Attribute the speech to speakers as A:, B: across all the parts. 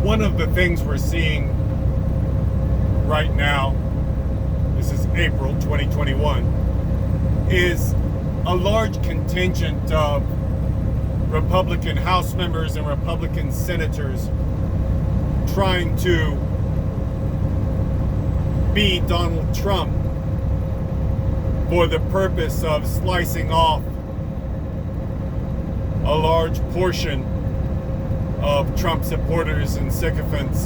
A: One of the things we're seeing right now, this is April 2021, is a large contingent of Republican House members and Republican senators trying to be Donald Trump for the purpose of slicing off a large portion of Trump supporters and sycophants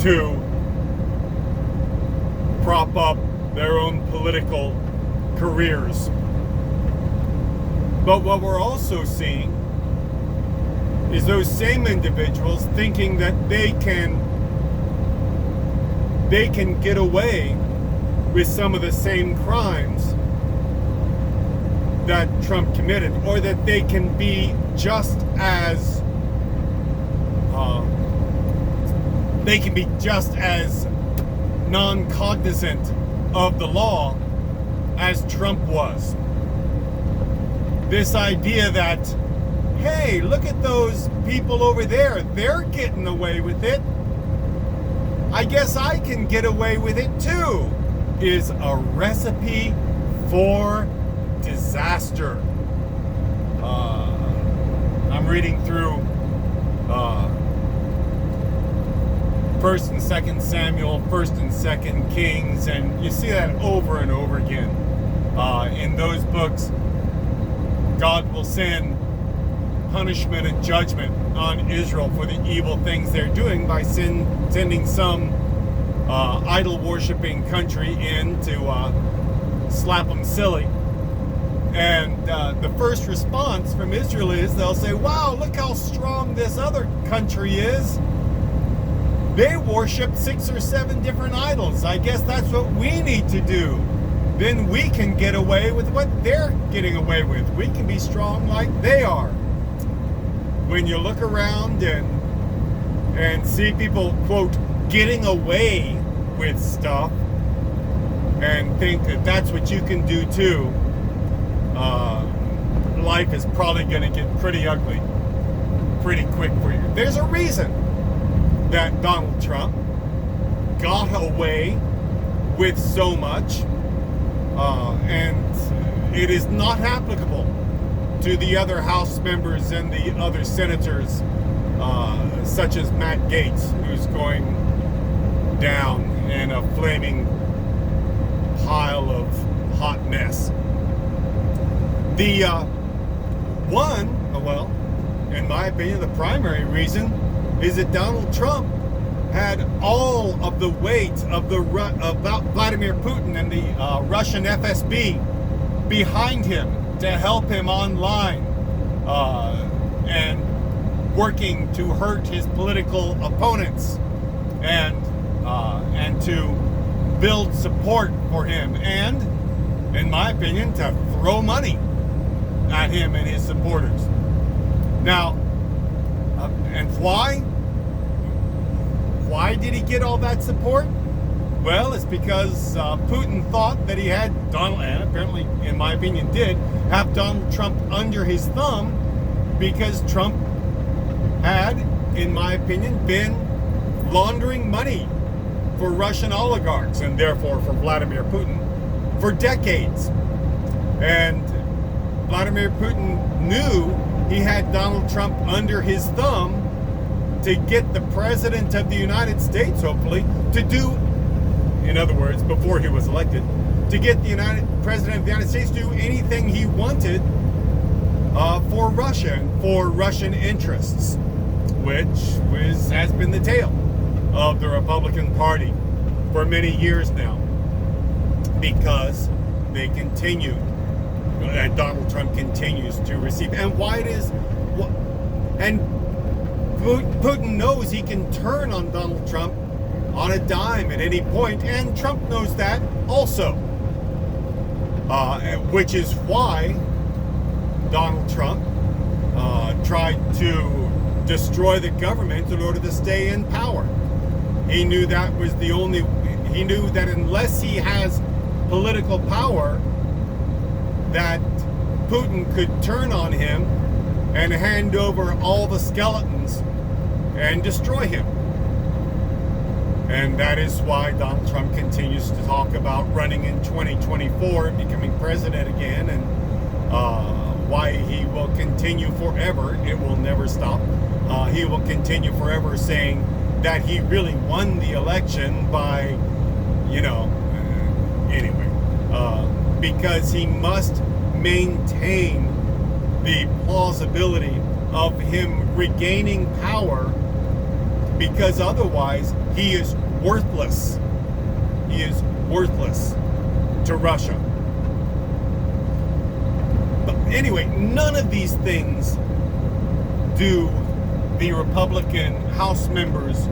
A: to prop up their own political careers. But what we're also seeing is those same individuals thinking that they can get away with some of the same crimes that Trump committed, or that they can be just as non-cognizant of the law as Trump was. This idea that, hey, look at those people over there, they're getting away with it, I guess I can get away with it too, is a recipe for disaster. I'm reading through 1st and 2nd Samuel, 1st and 2nd Kings, and you see that over and over again. In those books, God will send punishment and judgment on Israel for the evil things they're doing by sending some idol-worshipping country in to slap them silly. And the first response from Israel is they'll say, wow, look how strong this other country is. They worship 6 or 7 different idols. I guess that's what we need to do. Then we can get away with what they're getting away with. We can be strong like they are. When you look around and see people, quote, getting away with stuff and think that that's what you can do too, life is probably going to get pretty ugly pretty quick for you. There's a reason that Donald Trump got away with so much, and it is not applicable to the other House members and the other senators, such as Matt Gaetz, who's going down in a flaming pile of hot mess. The in my opinion, the primary reason is that Donald Trump had all of the weight of about Vladimir Putin and the Russian FSB behind him to help him online and working to hurt his political opponents and to build support for him, and in my opinion, to throw money at him and his supporters. Now, and why? Why did he get all that support? Well, it's because Putin thought that he had Donald, and apparently, in my opinion, did have Donald Trump under his thumb, because Trump had, in my opinion, been laundering money for Russian oligarchs and therefore for Vladimir Putin for decades. And Vladimir Putin knew he had Donald Trump under his thumb to get the President of the United States, hopefully, to do, in other words, before he was elected, to get the President of the United States to do anything he wanted for Russia and for Russian interests, which has been the tale of the Republican Party for many years now, because they continue, and Donald Trump continues to receive. And why it is, and Putin knows he can turn on Donald Trump on a dime at any point, and Trump knows that also, which is why Donald Trump tried to destroy the government in order to stay in power. He knew that was the only, he knew that unless he has political power, that Putin could turn on him and hand over all the skeletons and destroy him. And that is why Donald Trump continues to talk about running in 2024 and becoming president again, and why he will continue forever. It will never stop. He will continue forever saying that he really won the election by, anyway, because he must maintain the plausibility of him regaining power, because otherwise he is worthless. He is worthless to Russia. But anyway, none of these things do the Republican House members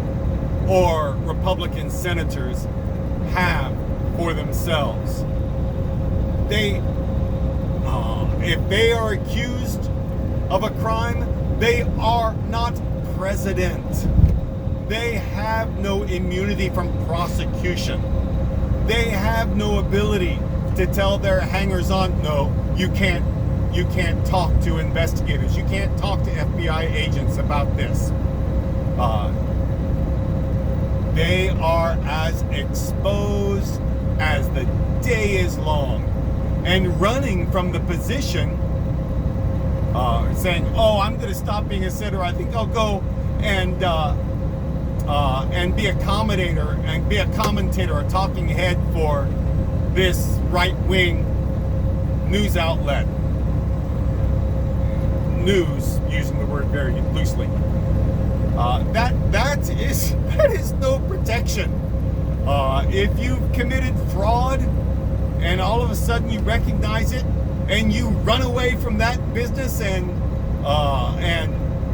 A: or Republican senators have for themselves. If they are accused of a crime, they are not president. They have no immunity from prosecution. They have no ability to tell their hangers-on, no, you can't talk to investigators. You can't talk to FBI agents about this. They are as exposed as the day is long, and running from the position, saying, "Oh, I'm going to stop being a senator. I think I'll go and be a commentator and be a commentator, a talking head for this right-wing news outlet." News, using the word very loosely. That is no protection. If you've committed fraud and all of a sudden you recognize it and you run away from that business and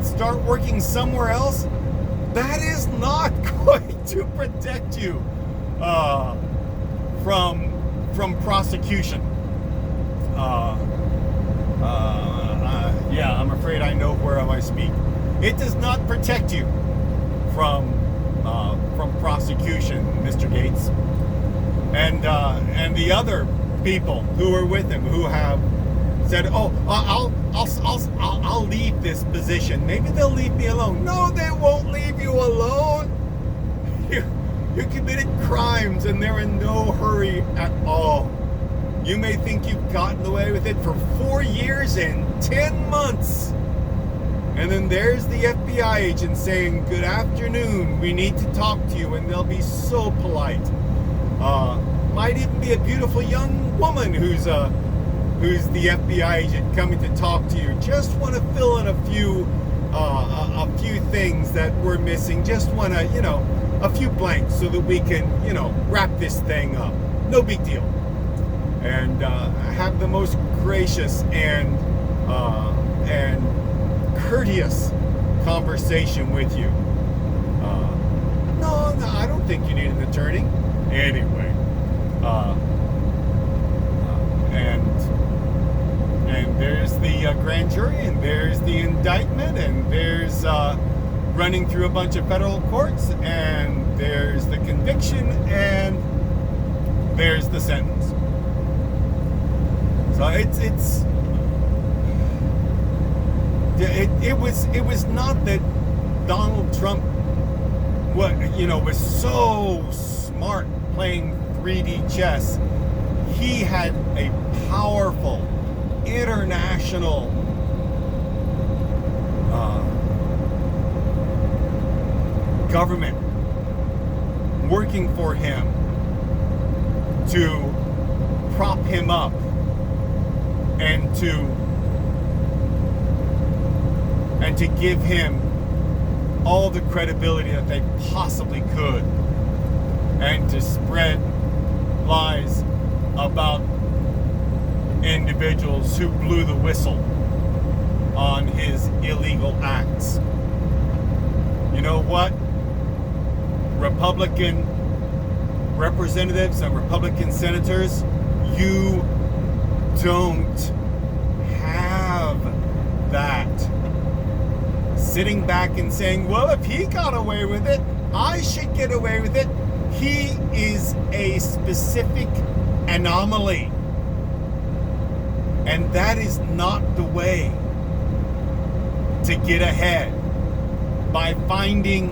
A: start working somewhere else, that is not going to protect you from prosecution. Yeah, I'm afraid I know whereof I speak. It does not protect you from prosecution, Mr. Gaetz, and the other people who are with him who have said, "Oh, I'll leave this position. Maybe they'll leave me alone." No, they won't leave you alone. You committed crimes, and they're in no hurry at all. You may think you've gotten away with it for 4 years and 10 months. And then there's the FBI agent saying, "Good afternoon, we need to talk to you," and they'll be so polite. Might even be a beautiful young woman who's the FBI agent coming to talk to you. Just want to fill in a few things that we're missing. Just want to, a few blanks so that we can, wrap this thing up. No big deal. And have the most gracious and courteous conversation with you. No, I don't think you need an attorney. Anyway, and there's the grand jury, and there's the indictment, and there's running through a bunch of federal courts, and there's the conviction, and there's the sentence. So it was not that Donald Trump was so smart playing 3D chess. He had a powerful international government working for him to prop him up and to give him all the credibility that they possibly could, and to spread lies about individuals who blew the whistle on his illegal acts. You know what? Republican representatives and Republican senators, you don't have that. Sitting back and saying, well, if he got away with it, I should get away with it. He is a specific anomaly. And that is not the way to get ahead. by finding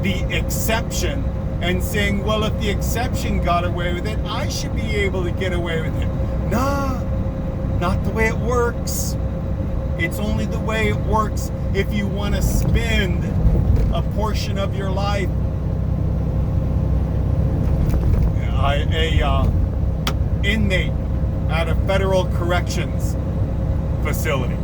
A: the exception and saying, well, if the exception got away with it, I should be able to get away with it. Nah, not the way it works. It's only the way it works if you want to spend a portion of your life inmate at a federal corrections facility.